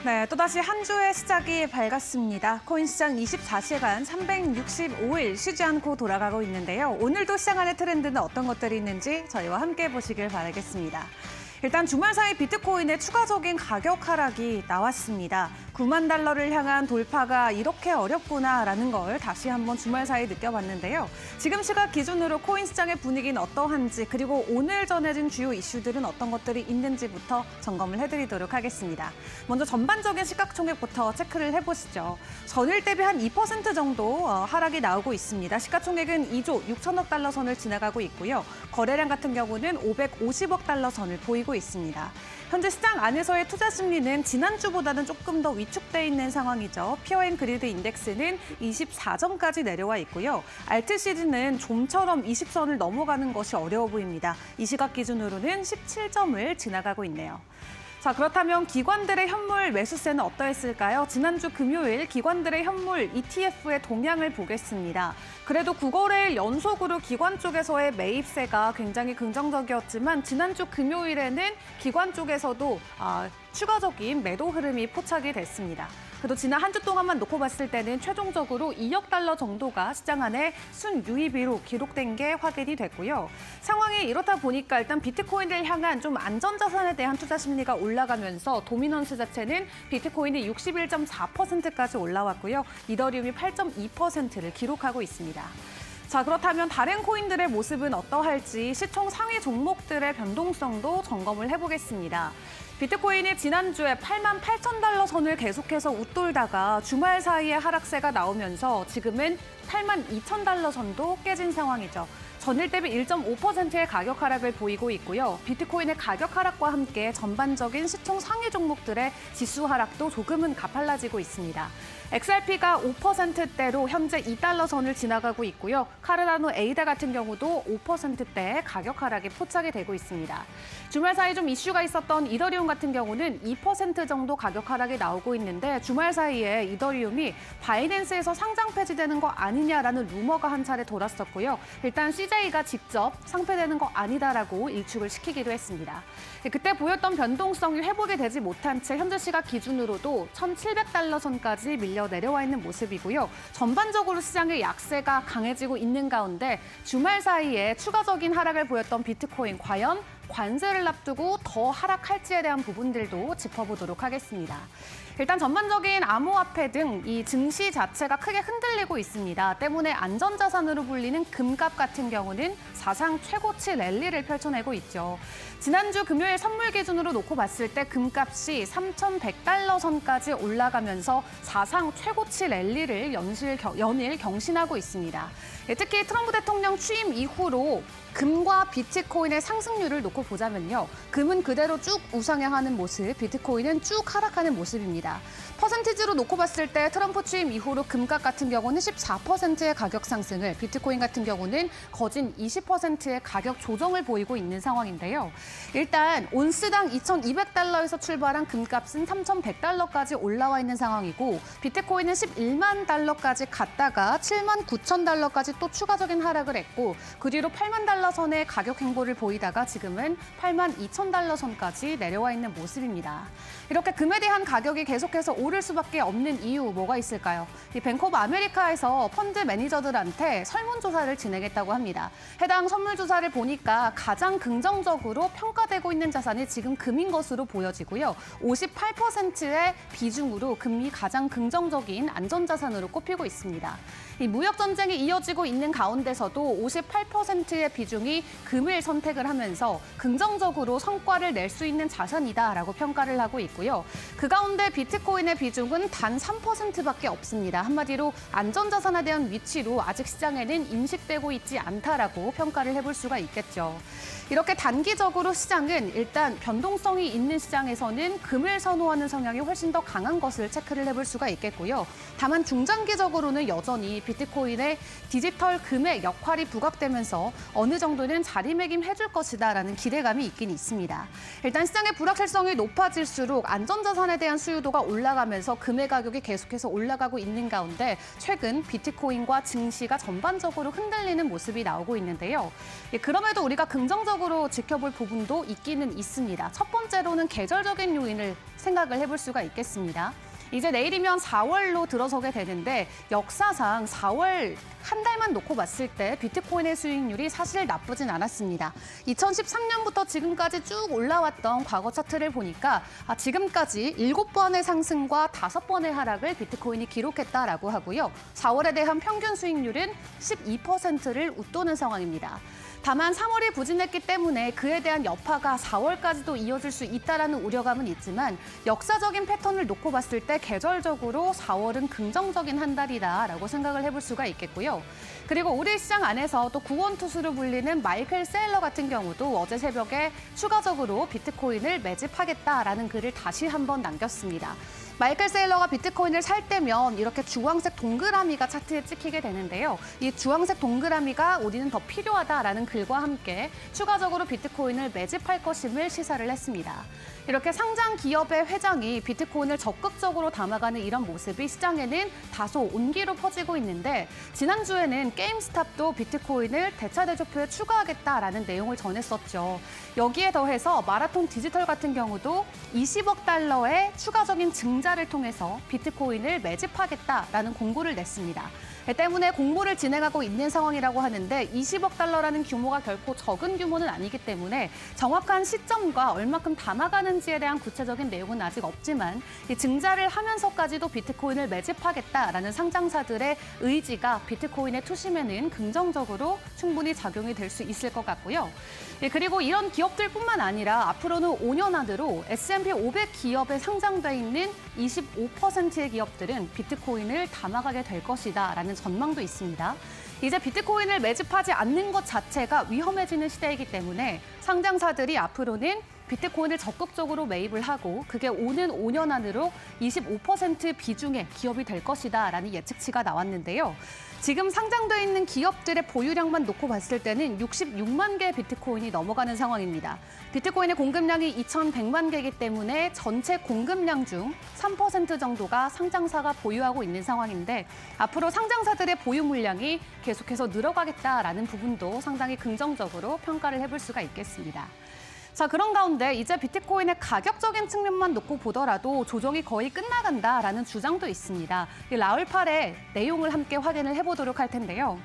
네, 또다시 한 주의 시작이 밝았습니다. 코인 시장 24시간 365일 쉬지 않고 돌아가고 있는데요. 오늘도 시장 안의 트렌드는 어떤 것들이 있는지 저희와 함께 보시길 바라겠습니다. 일단 주말 사이 비트코인의 추가적인 가격 하락이 나왔습니다. 9만 달러를 향한 돌파가 이렇게 어렵구나라는 걸 다시 한번 주말 사이 느껴봤는데요. 지금 시각 기준으로 코인 시장의 분위기는 어떠한지 그리고 오늘 전해진 주요 이슈들은 어떤 것들이 있는지부터 점검을 해드리도록 하겠습니다. 먼저 전반적인 시가총액부터 체크를 해보시죠. 전일 대비 한 2% 정도 하락이 나오고 있습니다. 시가총액은 2조 6천억 달러 선을 지나가고 있고요. 거래량 같은 경우는 550억 달러 선을 보이고 있습니다. 현재 시장 안에서의 투자 심리는 지난주보다는 조금 더 위축돼 있는 상황이죠. 피어앤그리드 인덱스는 24점까지 내려와 있고요. 알트시즈는 좀처럼 20선을 넘어가는 것이 어려워 보입니다. 이 시각 기준으로는 17점을 지나가고 있네요. 자, 그렇다면 기관들의 현물 매수세는 어떠했을까요? 지난주 금요일 기관들의 현물 ETF의 동향을 보겠습니다. 그래도 9거래일 연속으로 기관 쪽에서의 매입세가 굉장히 긍정적이었지만 지난주 금요일에는 기관 쪽에서도 추가적인 매도 흐름이 포착이 됐습니다. 그래도 지난 한 주 동안만 놓고 봤을 때는 최종적으로 2억 달러 정도가 시장 안에 순유입으로 기록된 게 확인이 됐고요. 상황이 이렇다 보니까 일단 비트코인을 향한 좀 안전자산에 대한 투자 심리가 올라가면서 도미넌스 자체는 비트코인이 61.4%까지 올라왔고요. 이더리움이 8.2%를 기록하고 있습니다. 자, 그렇다면 다른 코인들의 모습은 어떠할지 시총 상위 종목들의 변동성도 점검을 해보겠습니다. 비트코인이 지난주에 8만 8천 달러 선을 계속해서 웃돌다가 주말 사이에 하락세가 나오면서 지금은 8만 2천 달러 선도 깨진 상황이죠. 전일 대비 1.5%의 가격 하락을 보이고 있고요. 비트코인의 가격 하락과 함께 전반적인 시총 상위 종목들의 지수 하락도 조금은 가팔라지고 있습니다. XRP가 5%대로 현재 2달러 선을 지나가고 있고요. 카르다노 에이다 같은 경우도 5%대의 가격 하락이 포착이 되고 있습니다. 주말 사이 좀 이슈가 있었던 이더리움 같은 경우는 2% 정도 가격 하락이 나오고 있는데 주말 사이에 이더리움이 바이낸스에서 상장 폐지되는 거 아니냐라는 루머가 한 차례 돌았었고요. 일단 CJ가 직접 상폐되는 거 아니다라고 일축을 시키기도 했습니다. 그때 보였던 변동성이 회복이 되지 못한 채 현재 시각 기준으로도 1,700달러 선까지 밀려 내려와 있는 모습이고요. 전반적으로 시장의 약세가 강해지고 있는 가운데 주말 사이에 추가적인 하락을 보였던 비트코인 과연 관세를 앞두고 더 하락할지에 대한 부분들도 짚어보도록 하겠습니다. 일단 전반적인 암호화폐 등 이 증시 자체가 크게 흔들리고 있습니다. 때문에 안전자산으로 불리는 금값 같은 경우는 사상 최고치 랠리를 펼쳐내고 있죠. 지난주 금요일 선물 기준으로 놓고 봤을 때 금값이 3,100달러 선까지 올라가면서 사상 최고치 랠리를 연일 경신하고 있습니다. 특히 트럼프 대통령 취임 이후로 금과 비트코인의 상승률을 놓고 보자면요. 금은 그대로 쭉 우상향하는 모습, 비트코인은 쭉 하락하는 모습입니다. 퍼센티지로 놓고 봤을 때 트럼프 취임 이후로 금값 같은 경우는 14%의 가격 상승을, 비트코인 같은 경우는 거진 20%의 가격 조정을 보이고 있는 상황인데요. 일단 온스당 2,200달러에서 출발한 금값은 3,100달러까지 올라와 있는 상황이고 비트코인은 11만 달러까지 갔다가 7만 9천 달러까지 또 추가적인 하락을 했고 그 뒤로 8만 달러 선의 가격 행보를 보이다가 지금은 8만 2천 달러 선까지 내려와 있는 모습입니다. 이렇게 금에 대한 가격이 계속해서 오를 수밖에 없는 이유 뭐가 있을까요? 이 뱅크 오브 아메리카에서 펀드 매니저들한테 설문조사를 진행했다고 합니다. 해당 설문조사를 보니까 가장 긍정적으로 평가되고 있는 자산이 지금 금인 것으로 보여지고요. 58%의 비중으로 금이 가장 긍정적인 안전자산으로 꼽히고 있습니다. 이 무역 전쟁이 이어지고 있는 가운데서도 58%의 비중이 금을 선택을 하면서 긍정적으로 성과를 낼 수 있는 자산이다라고 평가를 하고 있고요. 그 가운데 비트코인의 비중은 단 3%밖에 없습니다. 한마디로 안전자산에 대한 위치로 아직 시장에는 인식되고 있지 않다라고 평가를 해볼 수가 있겠죠. 이렇게 단기적으로 시장은 일단 변동성이 있는 시장에서는 금을 선호하는 성향이 훨씬 더 강한 것을 체크를 해볼 수가 있겠고요. 다만 중장기적으로는 여전히 비트코인의 디지털 금의 역할이 부각되면서 어느 정도는 자리매김해줄 것이다라는 기대감이 있긴 있습니다. 일단 시장의 불확실성이 높아질수록 안전자산에 대한 수요도가 올라가면서 금의 가격이 계속해서 올라가고 있는 가운데 최근 비트코인과 증시가 전반적으로 흔들리는 모습이 나오고 있는데요. 그럼에도 우리가 긍정적으로 지켜볼 부분도 있기는 있습니다. 첫 번째로는 계절적인 요인을 생각을 해볼 수가 있겠습니다. 이제 내일이면 4월로 들어서게 되는데 역사상 4월 한 달만 놓고 봤을 때 비트코인의 수익률이 사실 나쁘진 않았습니다. 2013년부터 지금까지 쭉 올라왔던 과거 차트를 보니까 지금까지 7번의 상승과 5번의 하락을 비트코인이 기록했다라고 하고요. 4월에 대한 평균 수익률은 12%를 웃도는 상황입니다. 다만 3월이 부진했기 때문에 그에 대한 여파가 4월까지도 이어질 수 있다라는 우려감은 있지만 역사적인 패턴을 놓고 봤을 때 계절적으로 4월은 긍정적인 한 달이다라고 생각을 해볼 수가 있겠고요. 그리고 우리 시장 안에서 또 구원투수로 불리는 마이클 세일러 같은 경우도 어제 새벽에 추가적으로 비트코인을 매집하겠다라는 글을 다시 한번 남겼습니다. 마이클 세일러가 비트코인을 살 때면 이렇게 주황색 동그라미가 차트에 찍히게 되는데요. 이 주황색 동그라미가 우리는 더 필요하다라는 글과 함께 추가적으로 비트코인을 매집할 것임을 시사를 했습니다. 이렇게 상장 기업의 회장이 비트코인을 적극적으로 담아가는 이런 모습이 시장에는 다소 온기로 퍼지고 있는데 지난주에는 게임스탑도 비트코인을 대차대조표에 추가하겠다라는 내용을 전했었죠. 여기에 더해서 마라톤 디지털 같은 경우도 20억 달러의 추가적인 증자를 통해서 비트코인을 매집하겠다라는 공고를 냈습니다. 때문에 공모를 진행하고 있는 상황이라고 하는데 20억 달러라는 규모가 결코 적은 규모는 아니기 때문에 정확한 시점과 얼마큼 담아가는지에 대한 구체적인 내용은 아직 없지만 이 증자를 하면서까지도 비트코인을 매집하겠다라는 상장사들의 의지가 비트코인의 투심에는 긍정적으로 충분히 작용이 될 수 있을 것 같고요. 그리고 이런 기업들뿐만 아니라 앞으로는 5년 안으로 S&P 500 기업에 상장돼 있는 25%의 기업들은 비트코인을 담아가게 될 것이다라는 전망도 있습니다. 이제 비트코인을 매집하지 않는 것 자체가 위험해지는 시대이기 때문에 상장사들이 앞으로는 비트코인을 적극적으로 매입을 하고 그게 오는 5년 안으로 25% 비중의 기업이 될 것이다라는 예측치가 나왔는데요. 지금 상장돼 있는 기업들의 보유량만 놓고 봤을 때는 66만 개의 비트코인이 넘어가는 상황입니다. 비트코인의 공급량이 2,100만 개이기 때문에 전체 공급량 중 3% 정도가 상장사가 보유하고 있는 상황인데 앞으로 상장사들의 보유 물량이 계속해서 늘어가겠다라는 부분도 상당히 긍정적으로 평가를 해볼 수가 있겠습니다. 자, 그런 가운데 이제 비트코인의 가격적인 측면만 놓고 보더라도 조정이 거의 끝나간다라는 주장도 있습니다. 이 라울팔의 내용을 함께 확인을 해보도록 할 텐데요.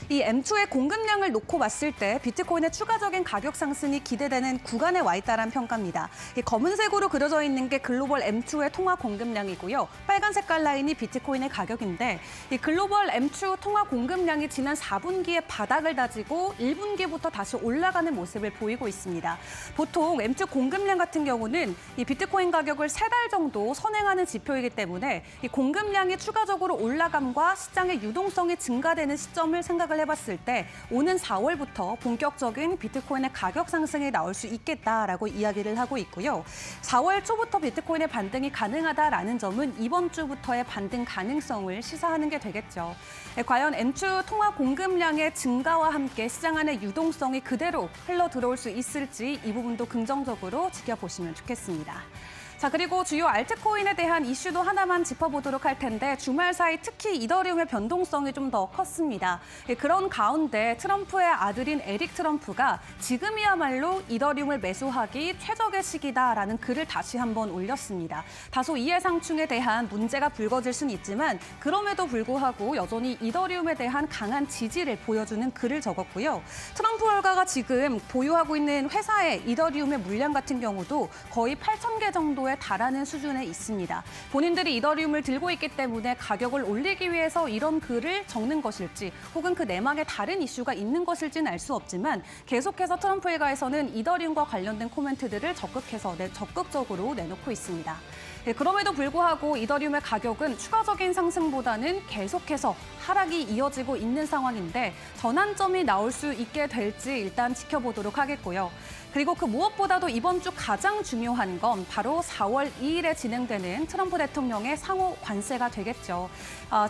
이 M2의 공급량을 놓고 봤을 때 비트코인의 추가적인 가격 상승이 기대되는 구간에 와 있다는 평가입니다. 이 검은색으로 그려져 있는 게 글로벌 M2의 통화 공급량이고요. 빨간 색깔 라인이 비트코인의 가격인데 이 글로벌 M2 통화 공급량이 지난 4분기에 바닥을 다지고 1분기부터 다시 올라가는 모습을 보이고 있습니다. 보통 M2 공급량 같은 경우는 이 비트코인 가격을 3달 정도 선행하는 지표이기 때문에 이 공급량이 추가적으로 올라감과 시장의 유동성이 증가되는 시점을 생각을 해봤을 때 오는 4월부터 본격적인 비트코인의 가격 상승이 나올 수 있겠다라고 이야기를 하고 있고요. 4월 초부터 비트코인의 반등이 가능하다라는 점은 이번 주부터의 반등 가능성을 시사하는 게 되겠죠. 과연 M2 통화 공급량의 증가와 함께 시장 안의 유동성이 그대로 흘러 들어올 수 있을지 이 부분도 긍정적으로 지켜보시면 좋겠습니다. 자, 그리고 주요 알트코인에 대한 이슈도 하나만 짚어보도록 할 텐데 주말 사이 특히 이더리움의 변동성이 좀 더 컸습니다. 그런 가운데 트럼프의 아들인 에릭 트럼프가 지금이야말로 이더리움을 매수하기 최적의 시기다라는 글을 다시 한번 올렸습니다. 다소 이해상충에 대한 문제가 불거질 수는 있지만 그럼에도 불구하고 여전히 이더리움에 대한 강한 지지를 보여주는 글을 적었고요. 트럼프 월가가 지금 보유하고 있는 회사의 이더리움의 물량 같은 경우도 거의 8,000개 정도 달하는 수준에 있습니다. 본인들이 이더리움을 들고 있기 때문에 가격을 올리기 위해서 이런 글을 적는 것일지 혹은 그 내막에 다른 이슈가 있는 것일지는 알 수 없지만 계속해서 트럼프 일가에서는 이더리움과 관련된 코멘트들을 적극적으로 내놓고 있습니다. 그럼에도 불구하고 이더리움의 가격은 추가적인 상승보다는 계속해서 하락이 이어지고 있는 상황인데 전환점이 나올 수 있게 될지 일단 지켜보도록 하겠고요. 그리고 그 무엇보다도 이번 주 가장 중요한 건 바로 4월 2일에 진행되는 트럼프 대통령의 상호 관세가 되겠죠.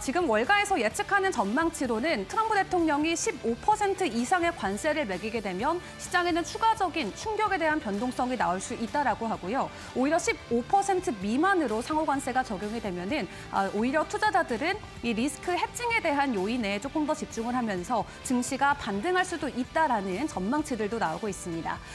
지금 월가에서 예측하는 전망치로는 트럼프 대통령이 15% 이상의 관세를 매기게 되면 시장에는 추가적인 충격에 대한 변동성이 나올 수 있다라고 하고요. 오히려 15% 미만으로 상호 관세가 적용이 되면은 오히려 투자자들은 이 리스크 해칭에 대한 요인에 조금 더 집중을 하면서 증시가 반등할 수도 있다라는 전망치들도 나오고 있습니다.